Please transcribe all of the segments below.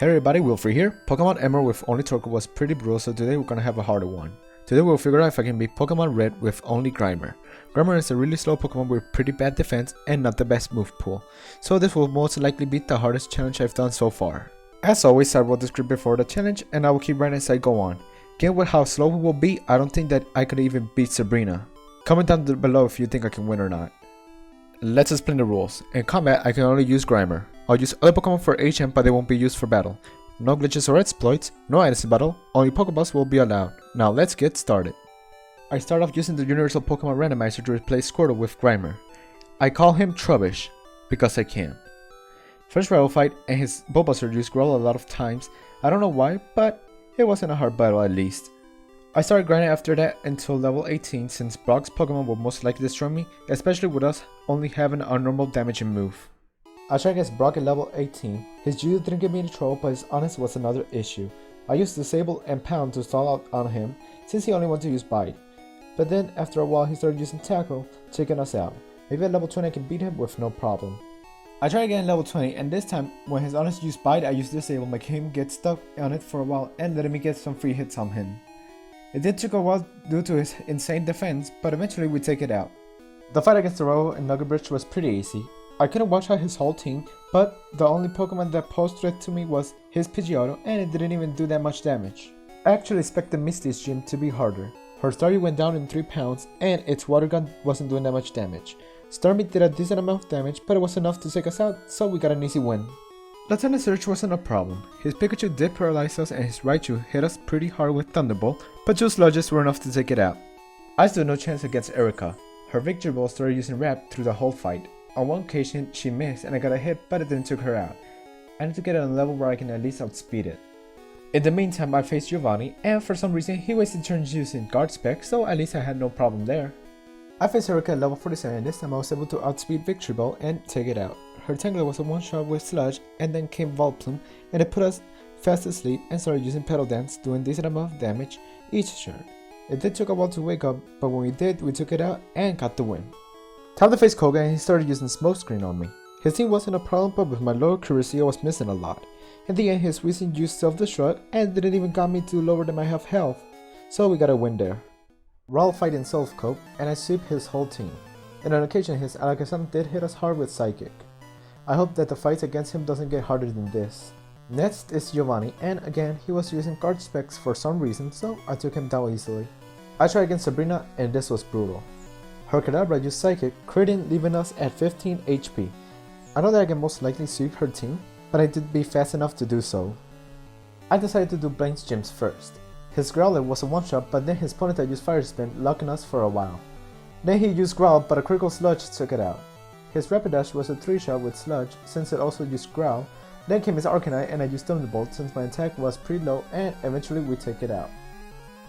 Hey everybody, Wilfrey here. Pokemon Emerald with only Torkoal was pretty brutal, so today we're gonna have a harder one. Today we'll figure out if I can beat Pokemon Red with only Grimer. Grimer is a really slow Pokemon with pretty bad defense and not the best move pool, so this will most likely be the hardest challenge I've done so far. As always, I wrote the script before the challenge and I will keep writing as I go on. Given with how slow we will be, I don't think that I could even beat Sabrina. Comment down below if you think I can win or not. Let's explain the rules. In combat, I can only use Grimer. I'll use other Pokemon for HM, but they won't be used for battle. No glitches or exploits, no items in battle, only Pokeballs will be allowed. Now let's get started. I start off using the Universal Pokemon Randomizer to replace Squirtle with Grimer. I call him Trubbish, because I can. First rival fight, and his Bulbasaur used Growl a lot of times. I don't know why, but it wasn't a hard battle at least. I started grinding after that until level 18 since Brock's Pokemon will most likely destroy me, especially with us only having a normal damaging move. I tried against Brock at level 18. His Judo didn't get me into trouble, but his Honest was another issue. I used Disable and Pound to stall out on him since he only wanted to use Bite. But then after a while he started using Tackle, taking us out. Maybe at level 20 I can beat him with no problem. I tried again at level 20 and this time when his Honest used Bite I used Disable, making him get stuck on it for a while and letting me get some free hits on him. It did take a while due to his insane defense, but eventually we take it out. The fight against the rival in Nugget Bridge was pretty easy. I couldn't watch out his whole team, but the only Pokemon that posed threat to me was his Pidgeotto and it didn't even do that much damage. I actually expected Misty's gym to be harder. Her Staryu went down in 3 pounds and its Water Gun wasn't doing that much damage. Starmie did a decent amount of damage, but it was enough to take us out, so we got an easy win. Lieutenant Surge wasn't a problem. His Pikachu did paralyze us and his Raichu hit us pretty hard with Thunderbolt, but 2 Sludges were enough to take it out. I stood no chance against Erica. Her Victory Ball started using Wrap through the whole fight. On one occasion she missed and I got a hit, but it didn't took her out. I need to get on a level where I can at least outspeed it. In the meantime I faced Giovanni and for some reason he wasted turns using Guard Spec, so at least I had no problem there. I faced Erica at level 47 and this time I was able to outspeed Victory Ball and take it out. Her Tangler was a one-shot with Sludge and then came Volplume and it put us fast asleep and started using Petal Dance, doing decent amount of damage each turn. It did take a while to wake up, but when we did, we took it out and got the win. Time to face Koga and he started using Smokescreen on me. His team wasn't a problem, but with my low accuracy I was missing a lot. In the end his Weezing used Self-Destruct and didn't even got me to lower than I have health, so we got a win there. Raw fight in Self-Cope and I sweep his whole team. And on occasion his Alakazam did hit us hard with Psychic. I hope that the fights against him doesn't get harder than this. Next is Giovanni and again he was using Guard Specs for some reason, so I took him down easily. I tried against Sabrina and this was brutal. Her Kadabra used Psychic, critting, leaving us at 15 HP. I know that I can most likely sweep her team, but I did be fast enough to do so. I decided to do Blaine's gyms first. His Growlithe was a one-shot, but then his Ponyta used Fire Spin, locking us for a while. Then he used Growl, but a critical Sludge took it out. His Rapidash was a 3-shot with Sludge, since it also used Growl. Then came his Arcanine and I used Thunderbolt since my attack was pretty low and eventually we take it out.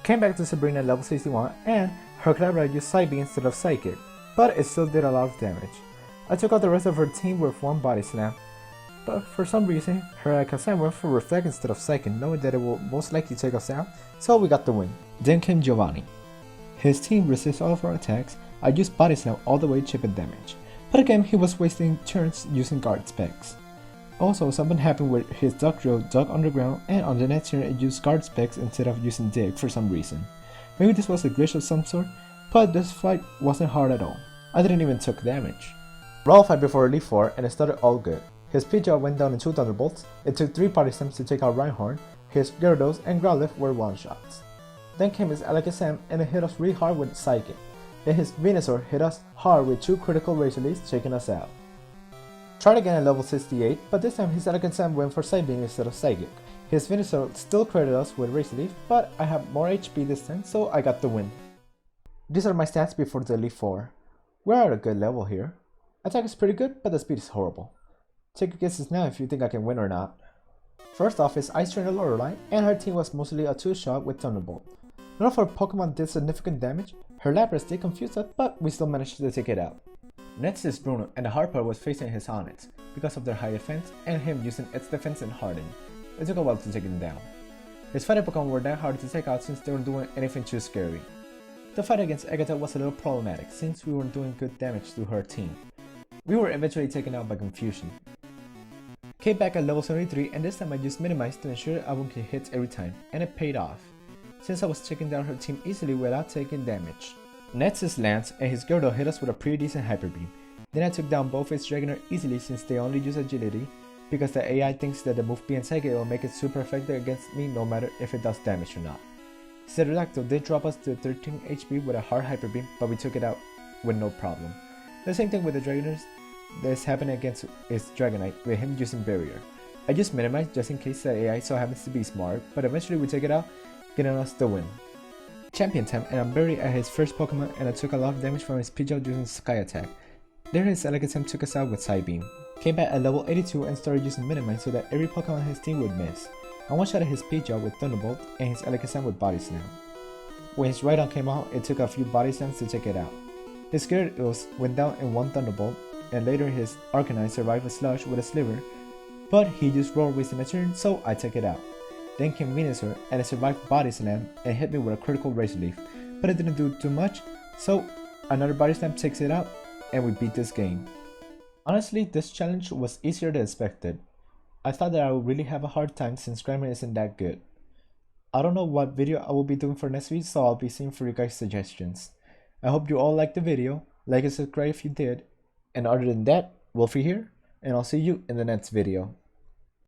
Came back to Sabrina at level 61 and her Kadabra used Psy Beam instead of Psychic, but it still did a lot of damage. I took out the rest of her team with one Body Slam, but for some reason her Alakazam went for Reflect instead of Psychic, knowing that it will most likely take us out, so we got the win. Then came Giovanni. His team resists all of our attacks. I used Body Slam all the way chipping damage, but again he was wasting turns using Guard Specs. Also, something happened with his Duck Drill dug underground and on the next turn it used Guard Specs instead of using Dig for some reason. Maybe this was a glitch of some sort, but this fight wasn't hard at all. I didn't even took damage. Raw fight before Elite 4 and it started all good. His Pidgeot went down in 2 Thunderbolts, it took 3 Party Stems to take out Rhyhorn, his Gyarados and Growlithe were one-shots. Then came his Alakazam and it hit us really hard with Psychic. Then his Venusaur hit us hard with 2 critical Razor Leafs, taking us out. Tried again at level 68, but this time his Alakazam went for Psy Beam instead of Psychic. His Venusaur still credited us with Razor Leaf, but I have more HP this time, so I got the win. These are my stats before the Elite 4. We're at a good level here. Attack is pretty good, but the speed is horrible. Take your guesses now if you think I can win or not. First off is Ice Trainer Lorelei, and her team was mostly a 2-shot with Thunderbolt. None of her Pokemon did significant damage. Her Lapras did confuse us, but we still managed to take it out. Next is Bruno, and the hard part was facing his Onix, because of their high defense and him using its defense and Harden. It took a while to take him down. His fighting Pokemon were that hard to take out since they weren't doing anything too scary. The fight against Agatha was a little problematic since we weren't doing good damage to her team. We were eventually taken out by Confusion. Came back at level 73 and this time I just minimized to ensure I won't get hits every time, and it paid off, since I was taking down her team easily without taking damage. Next is Lance, and his Gyarados hit us with a pretty decent Hyper Beam. Then I took down both his Dragonair easily since they only use agility, because the AI thinks that the move being Psychic will make it super effective against me no matter if it does damage or not. Pterodactyl did drop us to 13 HP with a hard Hyper Beam, but we took it out with no problem. The same thing with the Dragonairs. This happened against his Dragonite with him using Barrier. I just minimized just in case the AI so happens to be smart, but eventually we take it out, getting us the win. Champion time, and I'm buried at his first Pokemon and I took a lot of damage from his Pidgeot using Sky Attack. There his Elegant took us out with Psybeam. Came back at level 82 and started using Minimize so that every Pokemon on his team would miss. I one-shotted his Pidgeot with Thunderbolt and his Elegant with Body Slam. When his Rhydon came out, it took a few Body Slams to take it out. His Gyarados went down in one Thunderbolt, and later his Arcanine survived a Slush with a Sliver, but he used Roar wasting my turn, so I took it out. Then came Venusaur and it survived Body Slam and hit me with a critical Razor Leaf, but it didn't do too much, so another Body Slam takes it out and we beat this game. Honestly, this challenge was easier than expected. I thought that I would really have a hard time since Grimer isn't that good. I don't know what video I will be doing for next week, so I'll be seeing for you guys' suggestions. I hope you all liked the video, like and subscribe if you did, and other than that, Wolfie here, and I'll see you in the next video.